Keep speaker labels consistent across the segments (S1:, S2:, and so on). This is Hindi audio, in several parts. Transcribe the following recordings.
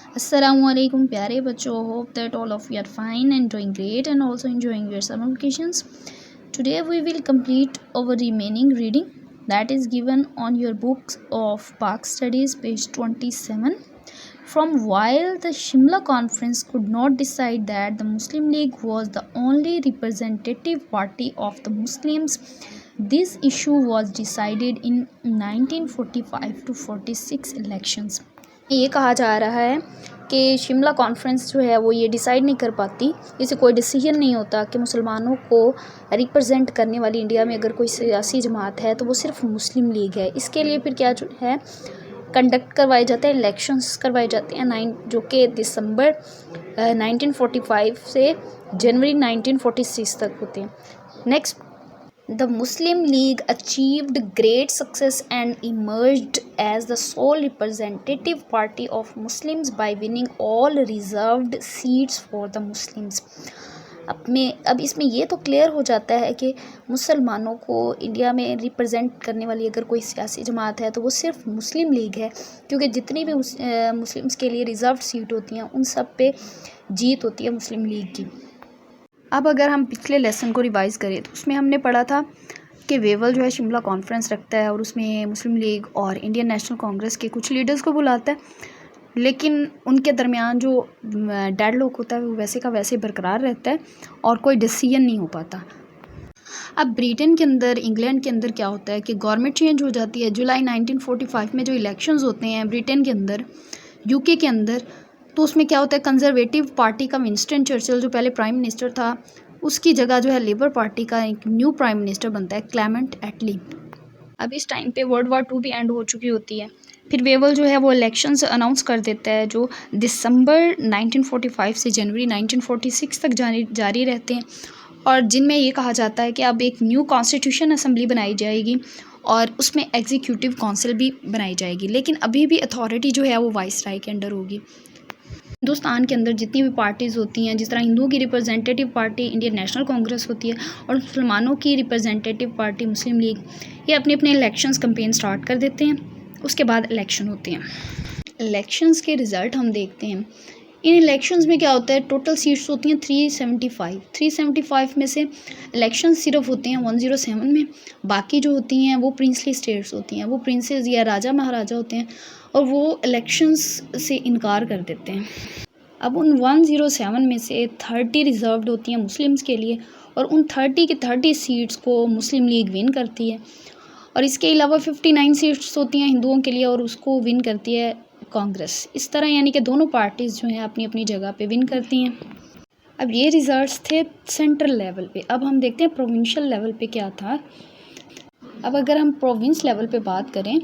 S1: Assalamualaikum प्यारे बच्चों, hope that all of you are fine and doing great and also enjoying your summer vacations. Today we will complete our remaining reading that is given on your books of Pak Studies page 27. From while the Shimla conference could not decide that the Muslim League was the only representative party of the Muslims, this issue was decided in 1945 to 46 elections. ये कहा जा रहा है कि शिमला कॉन्फ्रेंस जो है वो ये डिसाइड नहीं कर पाती, इसे कोई डिसीजन नहीं होता कि मुसलमानों को रिप्रेजेंट करने वाली इंडिया में अगर कोई सियासी जमात है तो वो सिर्फ मुस्लिम लीग है। इसके लिए फिर क्या जो है कंडक्ट करवाए जाते हैं, इलेक्शंस करवाए जाते हैं जो कि दिसंबर 1945 से जनवरी 1946 तक होते हैं। Next, The Muslim League achieved great success and emerged as the sole representative party of Muslims by winning all reserved seats for the Muslims. अब इसमें ये तो क्लियर हो जाता है कि मुसलमानों को इंडिया में रिप्रेजेंट करने वाली अगर कोई सियासी जमात है तो वो सिर्फ मुस्लिम लीग है, क्योंकि जितनी भी मुस्लिम्स के लिए रिज़र्व सीट होती हैं उन सब पे जीत होती है मुस्लिम लीग की। अब अगर हम पिछले लेसन को रिवाइज़ करें तो उसमें हमने पढ़ा था कि वेवल जो है शिमला कॉन्फ्रेंस रखता है और उसमें मुस्लिम लीग और इंडियन नेशनल कांग्रेस के कुछ लीडर्स को बुलाता है, लेकिन उनके दरमियान जो डेडलॉक होता है वो वैसे का वैसे बरकरार रहता है और कोई डिसीजन नहीं हो पाता। अब ब्रिटेन के अंदर, इंग्लैंड के अंदर क्या होता है कि गवर्नमेंट चेंज हो जाती है। जुलाई 1945 में जो इलेक्शंस होते हैं ब्रिटेन के अंदर, यूके के अंदर, तो उसमें क्या होता है कंजर्वेटिव पार्टी का विंस्टन चर्चिल जो पहले प्राइम मिनिस्टर था उसकी जगह जो है लेबर पार्टी का एक न्यू प्राइम मिनिस्टर बनता है, क्लेमेंट एटली। अब इस टाइम पे वर्ल्ड वार 2 भी एंड हो चुकी होती है। फिर वेवल जो है वो इलेक्शंस अनाउंस कर देता है जो दिसंबर 1945 से जनवरी 1946 तक जारी रहते हैं, और जिनमें ये कहा जाता है कि अब एक न्यू कॉन्स्टिट्यूशन असम्बली बनाई जाएगी और उसमें एग्जीक्यूटिव काउंसिल भी बनाई जाएगी, लेकिन अभी भी अथॉरिटी जो है वो वाइसराय के अंडर होगी। हिंदुस्तान के अंदर जितनी भी पार्टीज़ होती हैं, जिस तरह हिंदुओं की representative party Indian national Congress होती है और मुसलमानों की रिप्रेजेंटेटिव पार्टी मुस्लिम लीग, ये अपने अपने इलेक्शंस कैंपेन स्टार्ट कर देते हैं। उसके बाद इलेक्शन होते हैं। इलेक्शंस के रिज़ल्ट हम देखते हैं। इन इलेक्शंस में क्या होता है, टोटल सीट्स होती हैं 375 में से इलेक्शन सिर्फ होते हैं 107 में। बाकी जो होती हैं वो प्रिंसली स्टेट्स होती हैं, वो प्रिंसेस या राजा महाराजा होते हैं और वो इलेक्शंस से इनकार कर देते हैं। अब उन 107 में से 30 रिजर्व्ड होती हैं मुस्लिम्स के लिए और उन 30 के 30 सीट्स को मुस्लिम लीग विन करती है, और इसके अलावा 59 सीट्स होती हैं हिंदुओं के लिए और उसको विन करती है कांग्रेस। इस तरह यानी कि दोनों पार्टीज़ जो हैं अपनी अपनी जगह पे विन करती हैं। अब ये रिजल्ट्स थे सेंट्रल लेवल पे। अब हम देखते हैं प्रोविंशियल लेवल पे क्या था। अब अगर हम प्रोविंस लेवल पे बात करें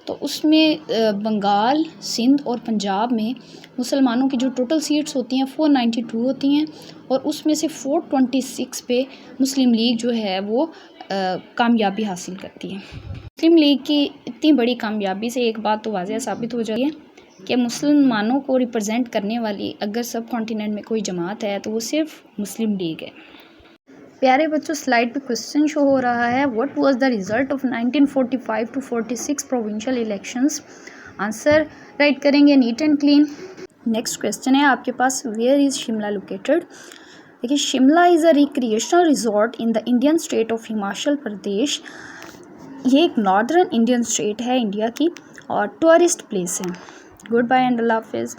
S1: तो उसमें बंगाल, सिंध और पंजाब में मुसलमानों की जो टोटल सीट्स होती हैं 492 होती हैं और उसमें से 426 पे मुस्लिम लीग जो है वो कामयाबी हासिल करती है। मुस्लिम लीग की इतनी बड़ी कामयाबी से एक बात तो वाज़ह साबित हो जाती है कि मुसलमानों को रिप्रेजेंट करने वाली अगर सब कॉन्टिनेंट में कोई जमात है तो वो सिर्फ मुस्लिम लीग है। प्यारे बच्चों, स्लाइड पे क्वेश्चन शो हो रहा है, what was the result of 1945 to 46 provincial elections. Answer right करेंगे neat and clean. Next question है आपके पास, वेयर इज़ शिमला लोकेटेड। देखिए, Shimla is a recreational resort in the Indian state of Himachal Pradesh. ये एक नॉर्दर्न इंडियन स्टेट है इंडिया की और टूरिस्ट प्लेस है। गुड बाय एंड अल्लाह हाफिज़।